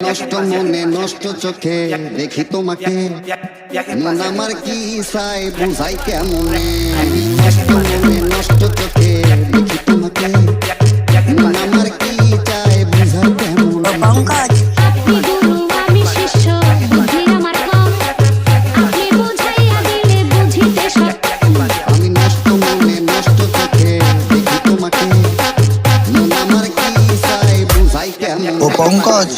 নষ্ট মনে নষ্ট চোখে দেখি তোমাকে, মন আমার কি চাই বুঝাই কেমনে। নষ্ট মনে নষ্ট চোখে দেখি তোমাকে, মন আমার কি চাই বুঝাই কেমনে। পঙ্কজ আপনি গুরু আমি শিষ্য, বুদ্ধি আমার কম, আপনি বুঝাইয়া দিলে বুঝিতে সক্ষম। আমি নষ্ট মনে নষ্ট চোখে দেখি তোমাকে, মন আমার কি চাই বুঝাই কেমনে। ও পঙ্কজ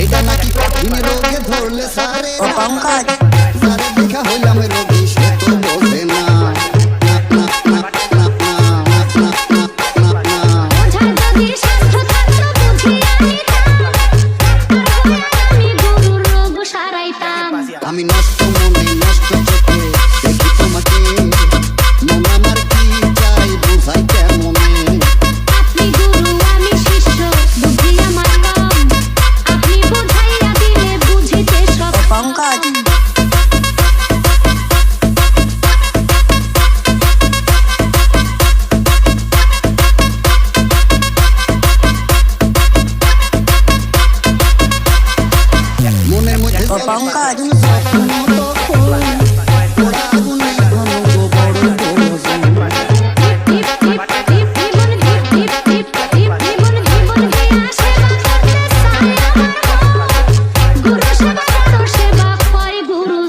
এটা নাকি কঠিন রোগে ধরলে সারে, ও পঙ্কজ সারে দেখা হইলাম রোগী সে তো বোঝে না। বোঝার যদি শাস্ত্র থাকতো বুঝিয়া নিতাম, আমি গুরুর রোগ সারাইতাম। আমি নষ্ট মনে নষ্ট চোখে দেখি তোমাকে, মন আমার কি চাই বুঝাই কেমনে। আপনি গুরু আমি শিষ্য, বুদ্ধি আমার কম, আপনি বুঝাইয়া দিলে বুঝিতে ও সক্ষম। পঙ্কজ মনের মধ্যে ও পঙ্কজ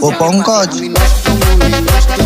ও পঙ্কজ আমি নষ্ট মনে নষ্ট